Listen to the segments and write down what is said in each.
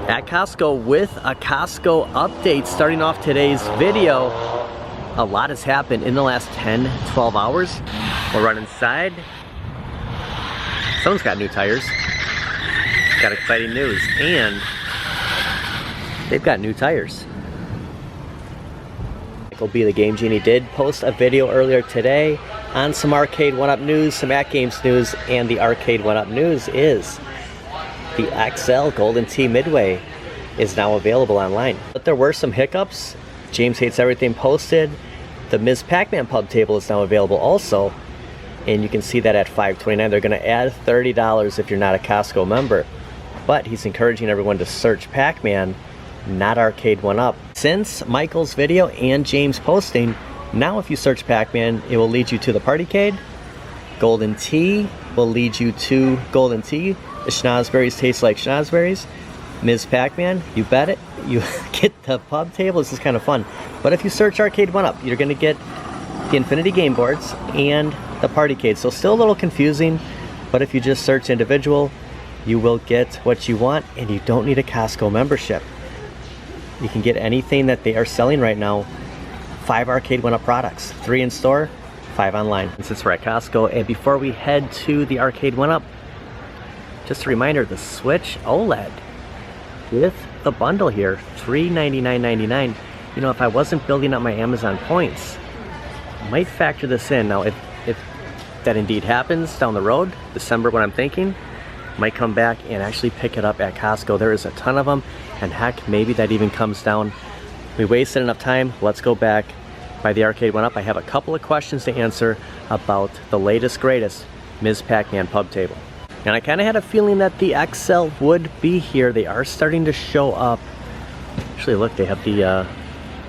At Costco with a Costco update. Starting off today's video, a lot has happened in the last 10-12 hours. We'll run inside. Someone's got new tires. Got exciting news, and they've got new tires. Michael B, the Game Genie, did post a video earlier today on some Arcade 1-Up news, some At Games news, and the Arcade 1-Up news is the XL Golden Tee Midway is now available online. But there were some hiccups. James Hates Everything posted the Ms. Pac-Man pub table is now available also, and you can see that at $5.29. They're going to add $30 if you're not a Costco member, but he's encouraging everyone to search Pac-Man, not Arcade 1-Up. Since Michael's video and James posting, now if you search Pac-Man, it will lead you to the Partycade. Golden Tee will lead you to Golden Tee. The schnozberries taste like schnozberries. Ms. Pac-Man, you bet it, you get the pub table. This is kind of fun. But if you search Arcade 1-Up, you're going to get the Infinity Game Boards and the Partycade. So still a little confusing, but if you just search individual, you will get what you want, and you don't need a Costco membership. You can get anything that they are selling right now. 5 Arcade 1-Up products, 3 in store, 5 online. And since we're at Costco, and before we head to the Arcade 1-Up, just a reminder, the Switch OLED with the bundle here, $399.99. You know, if I wasn't building up my Amazon points, I might factor this in. Now, if that indeed happens down the road, December, what I'm thinking, might come back and actually pick it up at Costco. There is a ton of them, and heck, maybe that even comes down. We wasted enough time. Let's go back by the Arcade 1-Up. I have a couple of questions to answer about the latest, greatest Ms. Pac-Man pub table. And I kind of had a feeling that the XL would be here. They are starting to show up. Actually, look, they have the,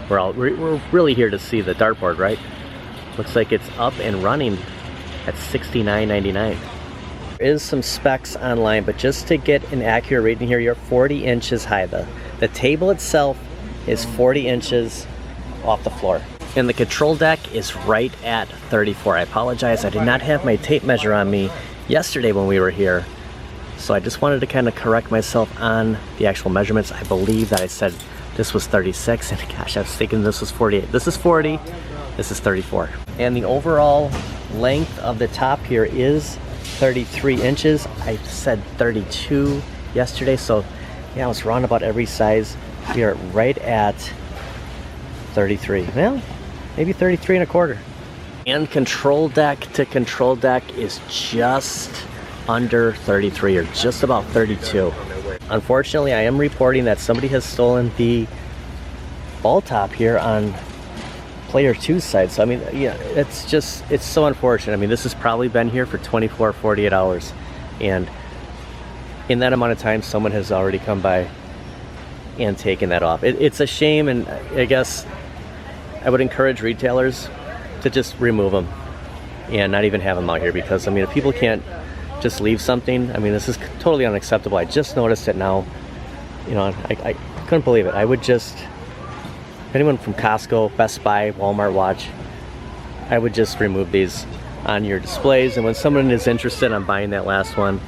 we're really here to see the dartboard, right? Looks like it's up and running at $69.99. There is some specs online, but just to get an accurate reading here, you're 40 inches high. The table itself is 40 inches off the floor. And the control deck is right at 34. I apologize, I did not have my tape measure on me yesterday when we were here, so I just wanted to kind of correct myself on the actual measurements. I believe that I said this was 36, and gosh, I was thinking this was 48. This is 40, this is 34. And the overall length of the top here is 33 inches. I said 32 yesterday, so yeah, I was wrong about every size. We are right at 33. Well, maybe 33 and a quarter. And control deck to control deck is just under 33, or just about 32. Unfortunately, I am reporting that somebody has stolen the ball top here on player 2's side. So I mean, yeah, it's so unfortunate. I mean, this has probably been here for 24, 48 hours. And in that amount of time, someone has already come by and taken that off. It's a shame, and I guess I would encourage retailers to just remove them and not even have them out here, because I mean, if people can't just leave something, I mean, this is totally unacceptable. I just noticed it now. You know, I couldn't believe it. I would just, if anyone from Costco, Best Buy, Walmart watch, I would just remove these on your displays, and when someone is interested in buying that last one,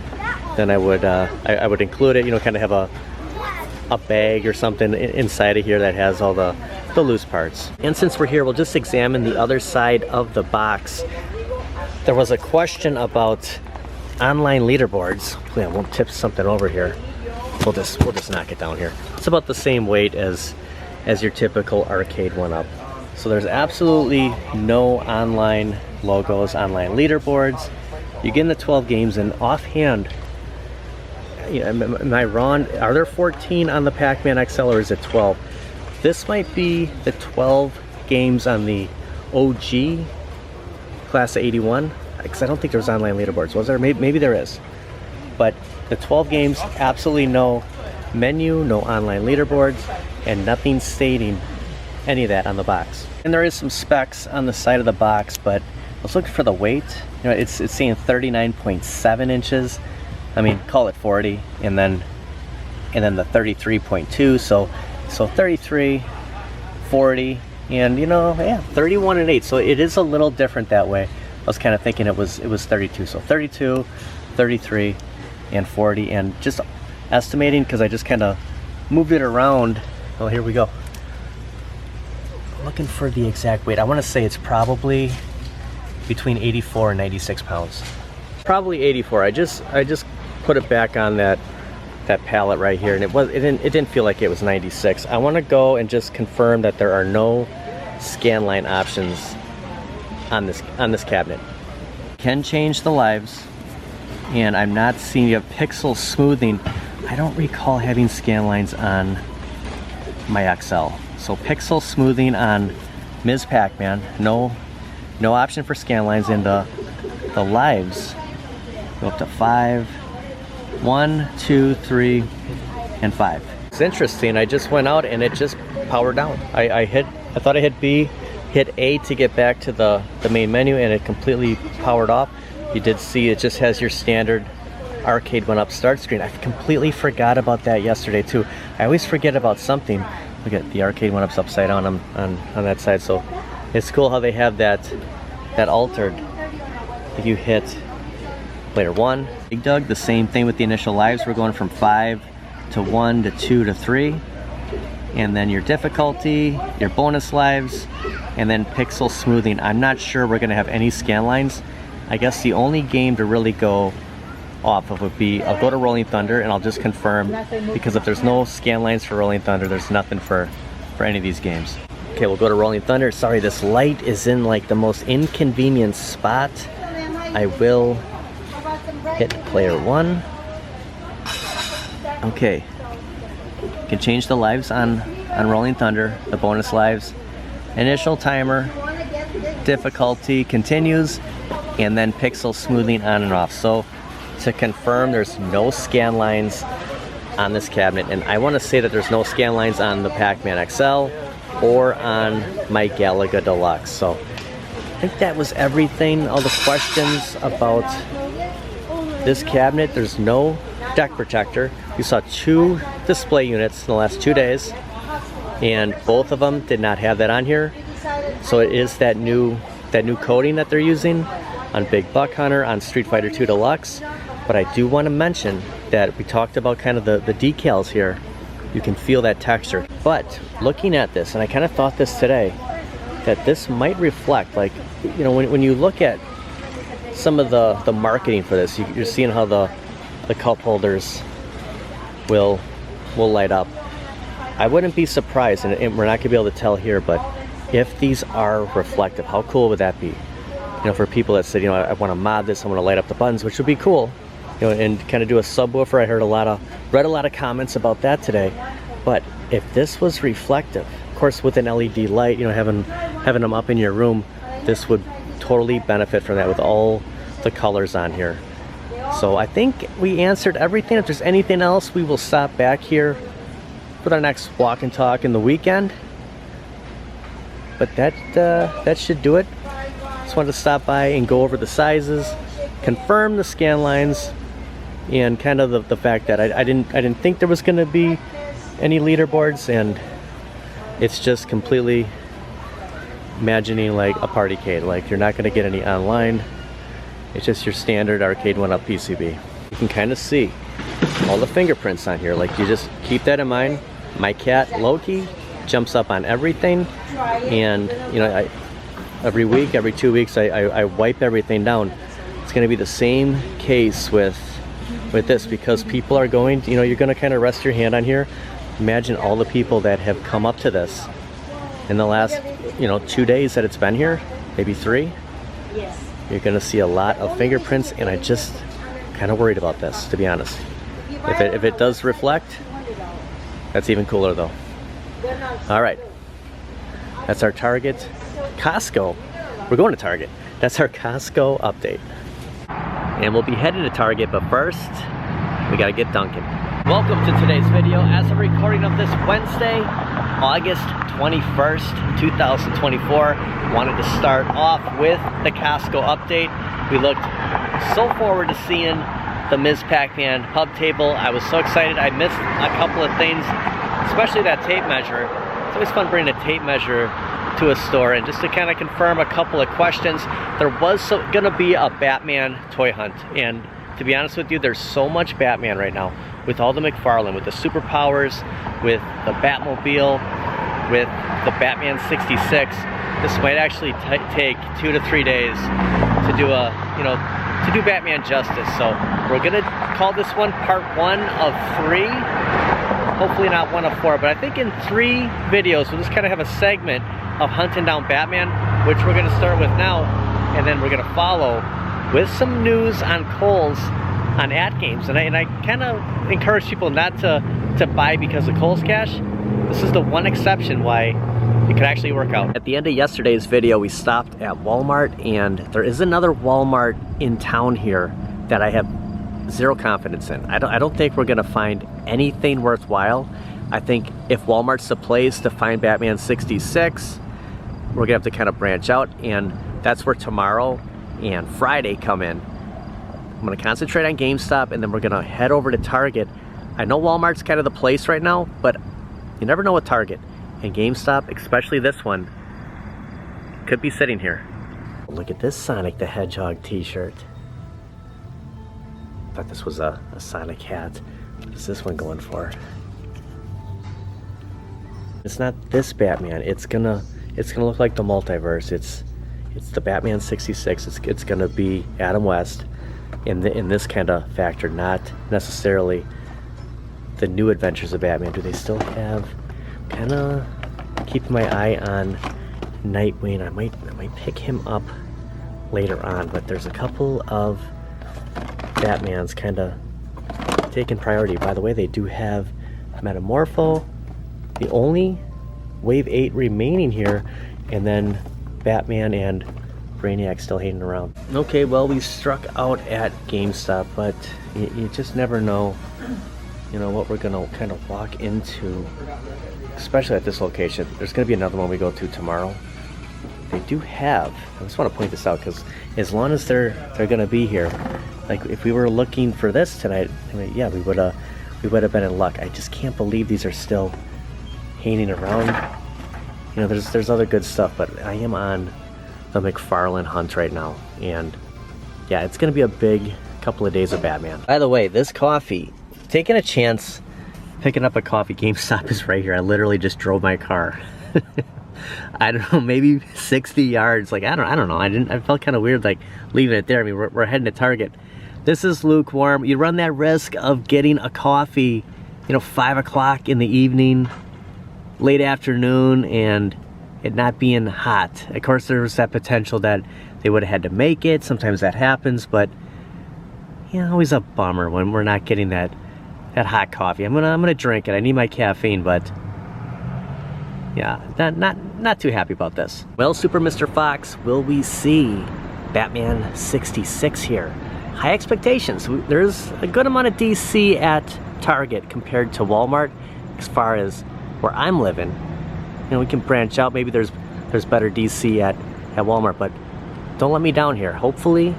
then I would include it, you know, kind of have a bag or something inside of here that has all the loose parts. And since we're here, we'll just examine the other side of the box. There was a question about online leaderboards. Hopefully I won't tip something over here. We'll just knock it down here. It's about the same weight as your typical Arcade 1-Up. So there's absolutely no online logos, online leaderboards. You get in the 12 games, and offhand, you know, am I wrong? Are there 14 on the Pac-Man XL, or is it 12? This might be the 12 games on the OG class of 81, because I don't think there was online leaderboards. Was there? Maybe there is. But the 12 games, absolutely no menu, no online leaderboards, and nothing stating any of that on the box. And there is some specs on the side of the box, but let's look for the weight. You know, it's saying 39.7 inches. I mean, call it 40, and then the 33.2. So 33, 40, and you know, yeah, 31 and 8. So it is a little different that way. I was kind of thinking it was 32. So 32, 33, and 40, and just estimating, because I just kind of moved it around. Oh, here we go. Looking for the exact weight. I want to say it's probably between 84 and 96 pounds. Probably 84. I just put it back on that pallet right here, and it didn't feel like it was 96. I want to go and just confirm that there are no scan line options on this cabinet. Can change the lives, and I'm not seeing you have pixel smoothing. I don't recall having scan lines on my XL. So pixel smoothing on Ms. Pac-Man, no option for scan lines, and the lives go up to 5, 1, 2, 3, and 5. It's interesting. I just went out and it just powered down. I thought I hit B, hit A to get back to the main menu, and it completely powered off. You did see it just has your standard arcade one up start screen. I completely forgot about that yesterday too. I always forget about something. Look at the arcade one up's upside down on that side. So it's cool how they have that altered. If you hit player 1, Big Doug, the same thing with the initial lives. We're going from 5 to 1 to 2 to 3. And then your difficulty, your bonus lives, and then pixel smoothing. I'm not sure we're gonna have any scan lines. I guess the only game to really go off of would be, I'll go to Rolling Thunder and I'll just confirm, because if there's no scan lines for Rolling Thunder, there's nothing for any of these games. Okay, we'll go to Rolling Thunder. Sorry, this light is in like the most inconvenient spot. I will hit player 1. Okay, you can change the lives on Rolling Thunder, the bonus lives. Initial timer, difficulty continues, and then pixel smoothing on and off. So to confirm, there's no scan lines on this cabinet, and I want to say that there's no scan lines on the Pac-Man XL or on my Galaga Deluxe. So I think that was everything, all the questions about this cabinet. There's no deck protector. We saw 2 display units in the last 2 days, and both of them did not have that on here. So it is that new coating that they're using on Big Buck Hunter, on Street Fighter 2 Deluxe. But I do want to mention that we talked about kind of the decals here. You can feel that texture. But looking at this, and I kind of thought this today, that this might reflect, like, you know, when you look at some of the marketing for this, you're seeing how the cup holders will light up. I wouldn't be surprised, and we're not gonna be able to tell here, but if these are reflective, how cool would that be? You know, for people that said, you know, I want to mod this, I want to light up the buttons, which would be cool. You know, and kind of do a subwoofer. I read a lot of comments about that today. But if this was reflective, of course, with an LED light, you know, having them up in your room, this would totally benefit from that with all the colors on here. So I think we answered everything. If there's anything else, we will stop back here for our next walk and talk in the weekend. But that should do it. Just wanted to stop by and go over the sizes, confirm the scan lines, and kind of the fact that I didn't think there was going to be any leaderboards, and it's just completely imagining like a partycade. Like, you're not going to get any online. It's just your standard arcade one-up PCB. You can kind of see all the fingerprints on here. Like, you just keep that in mind. My cat Loki jumps up on everything, and you know, every week, every 2 weeks, I wipe everything down. It's going to be the same case with this, because people are going, you know, you're going to kind of rest your hand on here. Imagine all the people that have come up to this in the last, you know, 2 days that it's been here, maybe 3. Yes. You're going to see a lot of fingerprints, and I just kind of worried about this, to be honest. If it does reflect, that's even cooler though. All right, that's our Target, Costco. We're going to Target. That's our Costco update. And we'll be headed to Target, but first, we gotta get Duncan. Welcome to today's video. As a recording of this Wednesday, August 21st, 2024, wanted to start off with the Costco update. We looked so forward to seeing the Ms. Pac-Man pub table. I was so excited. I missed a couple of things, especially that tape measure. It's always fun bringing a tape measure to a store, and just to kind of confirm a couple of questions. There was gonna be a Batman toy hunt, and to be honest with you, there's so much Batman right now with all the McFarlane, with the superpowers, with the Batmobile, with the Batman 66. This might actually take 2 to 3 days to do to do Batman justice. So we're gonna call this one part 1 of 3. Hopefully not 1 of 4, but I think in 3 videos we'll just kind of have a segment of hunting down Batman, which we're gonna start with now, and then we're gonna follow with some news on Kohl's on ad games. And I kind of encourage people not to buy because of Kohl's Cash. This is the one exception why it could actually work out. At the end of yesterday's video, we stopped at Walmart, and there is another Walmart in town here that I have zero confidence in. I don't think we're gonna find anything worthwhile. I think if Walmart's the place to find Batman 66, we're gonna have to kind of branch out, and that's where tomorrow and Friday come in. I'm gonna concentrate on GameStop, and then we're gonna head over to Target. I know Walmart's kind of the place right now, but you never know with Target. And GameStop, especially this one, could be sitting here. Look at this Sonic the Hedgehog t-shirt. Thought this was a Sonic hat. What is this one going for? It's not this Batman. It's gonna look like the multiverse. It's the Batman 66. It's gonna be Adam West in this kind of factor, not necessarily the new adventures of Batman. Do they still have? Kind of keeping my eye on Nightwing. I might pick him up later on, but there's a couple of Batmans kind of taking priority. By the way, they do have Metamorpho, the only Wave 8 remaining here, and then Batman and Brainiac still hanging around. Okay, well, we struck out at GameStop, but you just never know, what we're gonna kind of walk into, especially at this location. There's gonna be another one we go to tomorrow. They do have, I just want to point this out, because as long as they're gonna be here, like if we were looking for this tonight, yeah, we would have been in luck. I just can't believe these are still hanging around. There's other good stuff, but I am on the McFarlane hunt right now, and yeah, it's gonna be a big couple of days of Batman. By the way, this coffee, taking a chance picking up a coffee. GameStop is right here. I literally just drove my car I don't know, maybe 60 yards. Like I don't know, I felt kind of weird like leaving it there. I mean, we're heading to Target. This is lukewarm. You run that risk of getting a coffee, 5 o'clock in the evening, late afternoon, and it not being hot. Of course, there's that potential that they would have had to make it. Sometimes that happens, but always a bummer when we're not getting that hot coffee. I'm gonna drink it. I need my caffeine, but yeah, not too happy about this. Well, Super Mr. Fox, will we see Batman 66 here? High expectations. There's a good amount of DC at Target compared to Walmart. As far as where I'm living, we can branch out. Maybe there's better DC at Walmart, but don't let me down here. Hopefully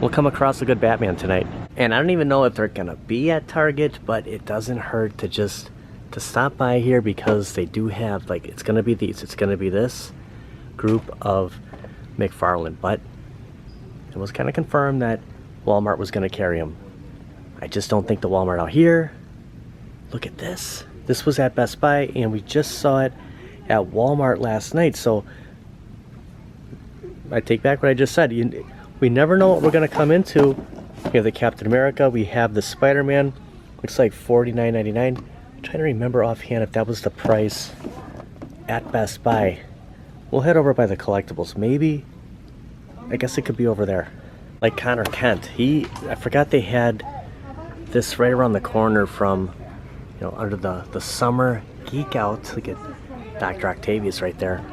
we'll come across a good Batman tonight. And I don't even know if they're gonna be at Target, but it doesn't hurt to stop by here, because they do have, like, it's gonna be this group of McFarlane, but it was kind of confirmed that Walmart was gonna carry them. I just don't think the Walmart out here. Look at this. This was at Best Buy, and we just saw it at Walmart last night, so I take back what I just said. We never know what we're gonna come into. We have the Captain America, we have the Spider-Man, looks like $49.99. I'm trying to remember offhand if that was the price at Best Buy. We'll head over by the collectibles. Maybe, I guess it could be over there. Like Connor Kent, I forgot they had this right around the corner from, under the summer geek out. Look at Dr. Octavius right there.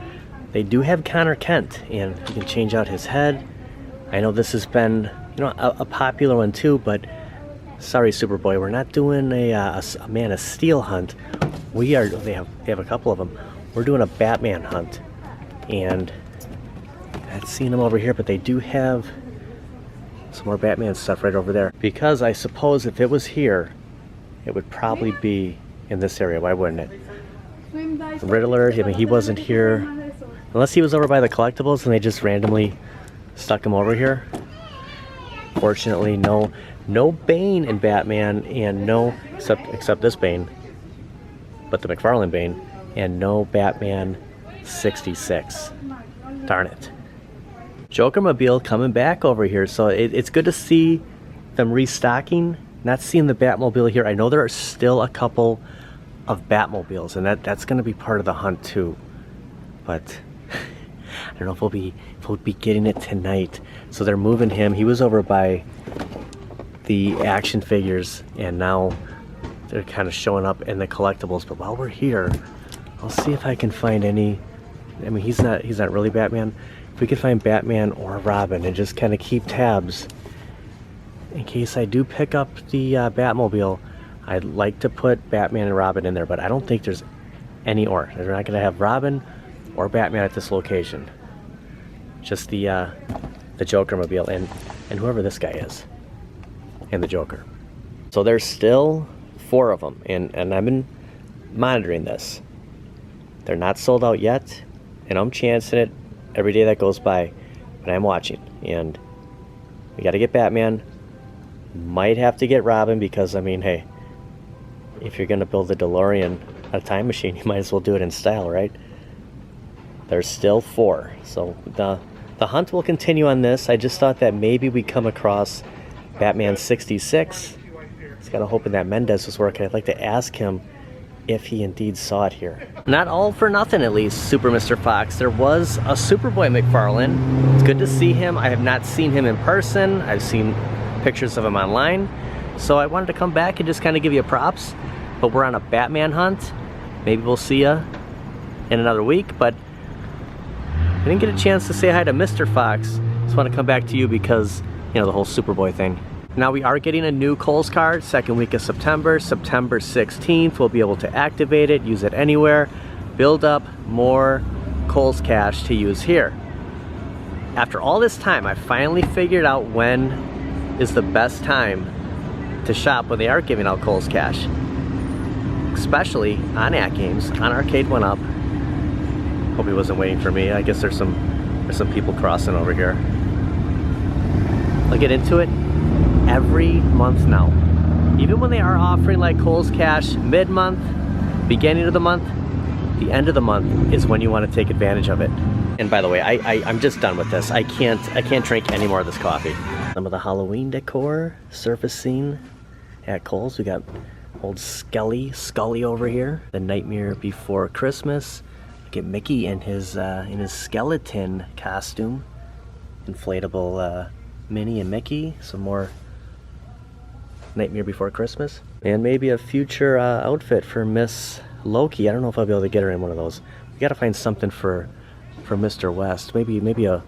They do have Connor Kent, and you can change out his head. I know this has been, a popular one too, but sorry, Superboy, we're not doing a Man of Steel hunt. They have a couple of them. We're doing a Batman hunt, and I've seen them over here, but they do have some more Batman stuff right over there. Because I suppose if it was here, it would probably be in this area. Why wouldn't it? The Riddler, I mean, he wasn't here. Unless he was over by the collectibles and they just randomly stuck him over here. unfortunately, no Bane in Batman, and no, except this Bane, but the McFarlane Bane, and no Batman 66. Darn it. Jokermobile coming back over here, so it's good to see them restocking. Not seeing the Batmobile here. I know there are still a couple of Batmobiles, and that's going to be part of the hunt too. But I don't know if we'll be getting it tonight. So they're moving him. He was over by the action figures, and now they're kind of showing up in the collectibles. But while we're here, I'll see if I can find any. I mean, he's not really Batman. If we could find Batman or Robin and just kind of keep tabs in case I do pick up the Batmobile. I'd like to put Batman and Robin in there, but I don't think there's any or. They're not going to have Robin or Batman at this location. Just the Jokermobile and whoever this guy is, and the Joker. So there's still 4 of them, and I've been monitoring this. They're not sold out yet, and I'm chancing it every day that goes by, but I'm watching. And we got to get Batman. Might have to get Robin, because I mean, hey, if you're gonna build a DeLorean, a time machine, you might as well do it in style, right? There's still 4, so the hunt will continue on this. I just thought that maybe we come across Batman 66. Just gotta hoping that Mendez was working. I'd like to ask him if he indeed saw it here. Not all for nothing, at least, Super Mr. Fox. There was a Superboy McFarlane. It's good to see him. I have not seen him in person. I've seen pictures of him online. So I wanted to come back and just kind of give you props. But we're on a Batman hunt. Maybe we'll see ya in another week, but I didn't get a chance to say hi to Mr. Fox. Just want to come back to you because, you know, the whole Superboy thing. Now we are getting a new Kohl's card, second week of September. September 16th, we'll be able to activate it, use it anywhere, build up more Kohl's cash to use here. After all this time, I finally figured out when is the best time to shop when they are giving out Kohl's cash. Especially on At Games, on Arcade 1-Up. Hope he wasn't waiting for me. I guess there's some people crossing over here. I'll get into it every month now. Even when they are offering like Kohl's cash mid-month, beginning of the month, the end of the month is when you want to take advantage of it. And by the way, I'm just done with this. I can't drink any more of this coffee. Some of the Halloween decor surfacing at Kohl's. We got old Scully over here. The Nightmare Before Christmas. Get Mickey in his skeleton costume. Inflatable Minnie and Mickey. Some more Nightmare Before Christmas. And maybe a future outfit for Miss Loki. I don't know if I'll be able to get her in one of those. We gotta find something for Mr. West. Maybe a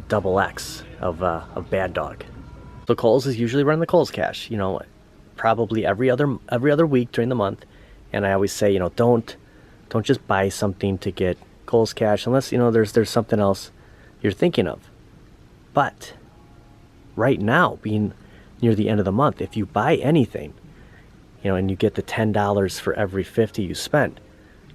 double X of Bad Dog. So Kohl's is usually running the Kohl's cash, you know, probably every other week during the month. And I always say, you know, don't just buy something to get Kohl's cash unless, you know, there's something else you're thinking of. But right now, being near the end of the month, if you buy anything, you know, and you get the $10 for every 50 you spend,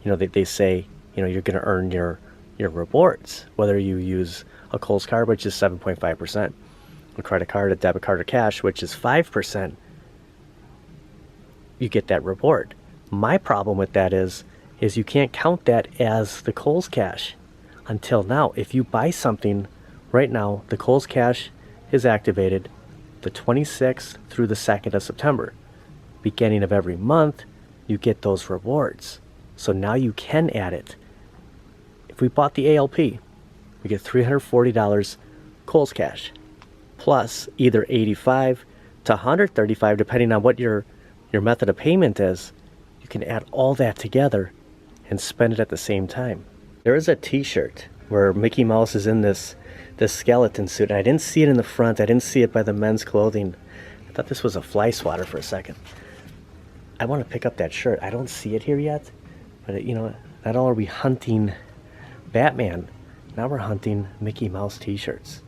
you know, they say, you know, you're going to earn your rewards, whether you use a Kohl's card, which is 7.5%, a credit card, a debit card, or cash, which is 5%, you get that reward. My problem with that is you can't count that as the Kohl's cash until now. If you buy something right now, the Kohl's cash is activated the 26th through the 2nd of September. Beginning of every month, you get those rewards. So now you can add it. If we bought the ALP, we get $340 Kohl's cash, plus either $85 to $135, depending on what your method of payment is. You can add all that together and spend it at the same time. There is a t-shirt where Mickey Mouse is in this skeleton suit, and I didn't see it in the front. I didn't see it by the men's clothing. I thought this was a fly swatter for a second. I want to pick up that shirt. I don't see it here yet, but you know, not all are we hunting Batman, now we're hunting Mickey Mouse t-shirts.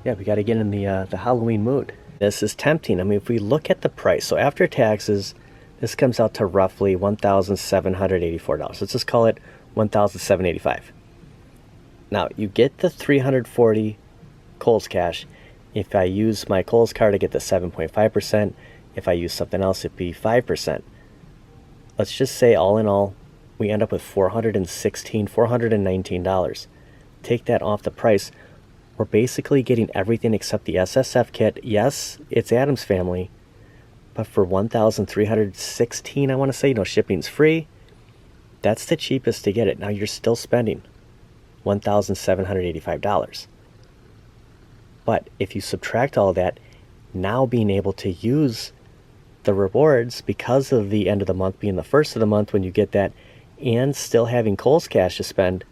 Yeah, we got to get in the Halloween mood. This is tempting. I mean, if we look at the price, so after taxes, this comes out to roughly $1,784. Let's just call it $1,785. Now, you get the $340 Kohl's cash, If I use my Kohl's card, I get the 7.5%. If I use something else, it'd be 5%. Let's just say all in all, we end up with $419. Take that off the price. We're basically getting everything except the SSF kit. Yes, it's Addams Family, but for $1,316, I want to say, shipping's free. That's the cheapest to get it. Now you're still spending $1,785. But if you subtract all that, now being able to use the rewards because of the end of the month being the first of the month when you get that, and still having Kohl's cash to spend,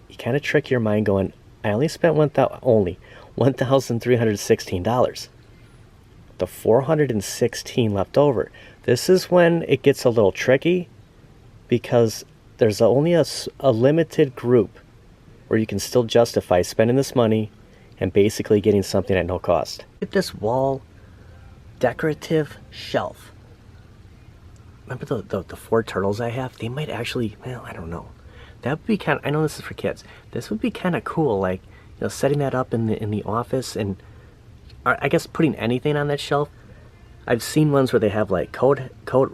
you kind of trick your mind going, I only spent $1,316. The $416 left over. This is when it gets a little tricky because there's only a limited group where you can still justify spending this money and basically getting something at no cost. Look at this wall decorative shelf. Remember the four turtles I have? They might actually, well, I don't know. That would be kind of, I know this is for kids. This would be kind of cool, like, setting that up in the office, and I guess putting anything on that shelf. I've seen ones where they have like coat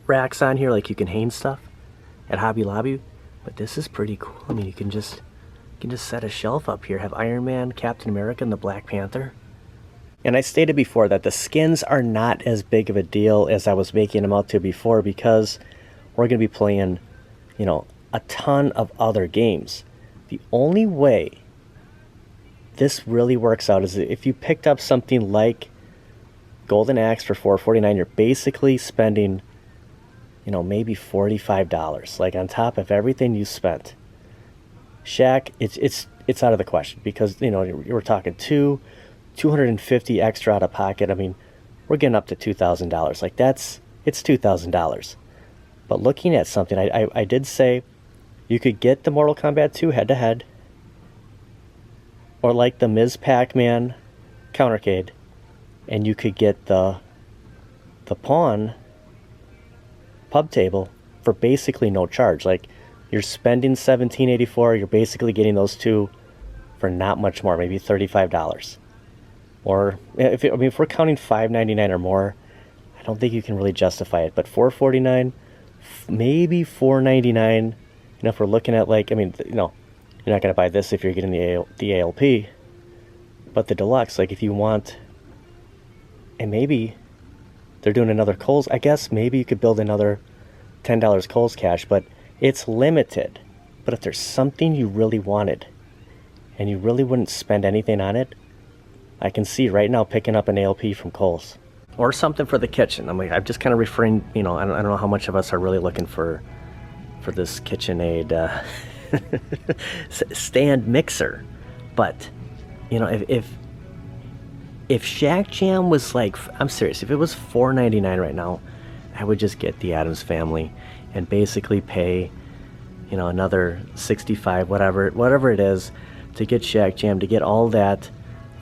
racks on here, like you can hang stuff at Hobby Lobby. But this is pretty cool. I mean, you can just set a shelf up here, have Iron Man, Captain America, and the Black Panther. And I stated before that the skins are not as big of a deal as I was making them out to before, because we're going to be playing, a ton of other games. The only way this really works out is if you picked up something like Golden Axe for $4.49, you're basically spending, maybe $45, like on top of everything you spent. Shaq, it's out of the question, because we're talking $250 extra out of pocket. I mean, we're getting up to $2,000. Like it's $2,000. But looking at something, I did say you could get the Mortal Kombat 2 head-to-head, or like the Ms. Pac-Man countercade, and you could get the pawn pub table for basically no charge. Like, you're spending $17.84, you're basically getting those two for not much more, maybe $35. Or if we're counting $5.99 or more, I don't think you can really justify it. But $4.49, maybe $4.99. If we're looking at, like, you're not going to buy this if you're getting the ALP, but the deluxe, like if you want, and maybe they're doing another Kohl's, I guess maybe you could build another $10 Kohl's cash, but it's limited. But if there's something you really wanted and you really wouldn't spend anything on it, I can see right now picking up an ALP from Kohl's. Or something for the kitchen. I'm just kind of referring, I don't know how much of us are really looking for this KitchenAid stand mixer. But, if Shack Jam was like, I'm serious, if it was $4.99 right now, I would just get the Addams Family and basically pay, another $65, whatever it is, to get Shack Jam, to get all that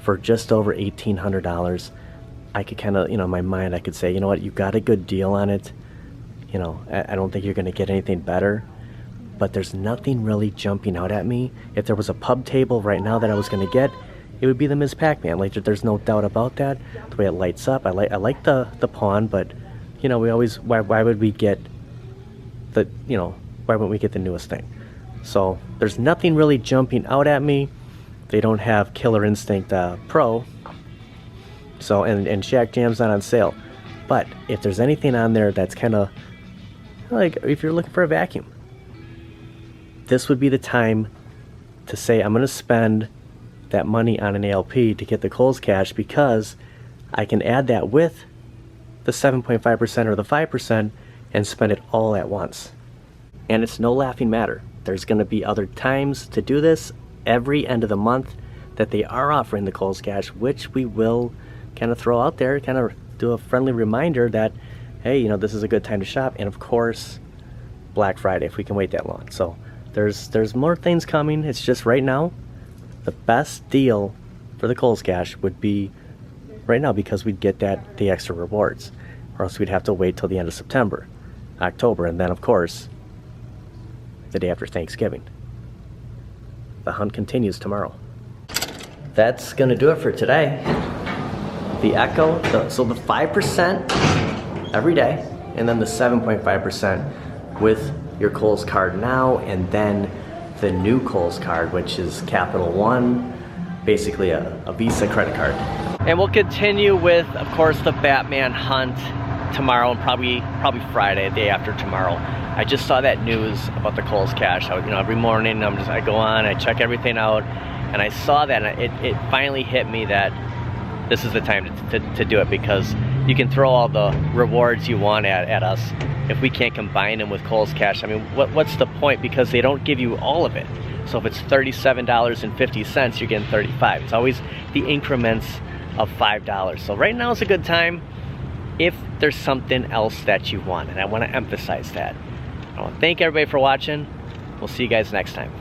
for just over $1,800. I could kind of, in my mind, I could say, you know what, you got a good deal on it. I don't think you're going to get anything better. But there's nothing really jumping out at me. If there was a pub table right now that I was going to get, it would be the Ms. Pac-Man. Like, there's no doubt about that. The way it lights up, I like the pawn, but we always, why would we get why wouldn't we get the newest thing? So there's nothing really jumping out at me. They don't have Killer Instinct Pro. So and Shack Jam's not on sale. But if there's anything on there that's kind of like, if you're looking for a vacuum, this would be the time to say, I'm going to spend that money on an ALP to get the Kohl's cash, because I can add that with the 7.5% or the 5% and spend it all at once. And it's no laughing matter. There's going to be other times to do this every end of the month that they are offering the Kohl's cash, which we will kind of throw out there, kind of do a friendly reminder that, hey, this is a good time to shop. And of course, Black Friday, if we can wait that long. So there's more things coming. It's just right now, the best deal for the Kohl's cash would be right now, because we'd get the extra rewards, or else we'd have to wait till the end of September, October, and then of course the day after Thanksgiving. The hunt continues tomorrow. That's gonna do it for today. the Echo, so the 5% every day, and then the 7.5% with your Kohl's card now, and then the new Kohl's card, which is Capital One, basically a Visa credit card. And we'll continue with, of course, the Batman hunt tomorrow, and probably Friday, the day after tomorrow. I just saw that news about the Kohl's Cash. Every morning I go on, I check everything out, and I saw that, and it finally hit me that this is the time to do it, because you can throw all the rewards you want at us. If we can't combine them with Kohl's Cash, I mean, what's the point? Because they don't give you all of it. So if it's $37.50, you're getting 35. It's always the increments of $5. So right now is a good time if there's something else that you want, and I want to emphasize that. I want to thank everybody for watching. We'll see you guys next time.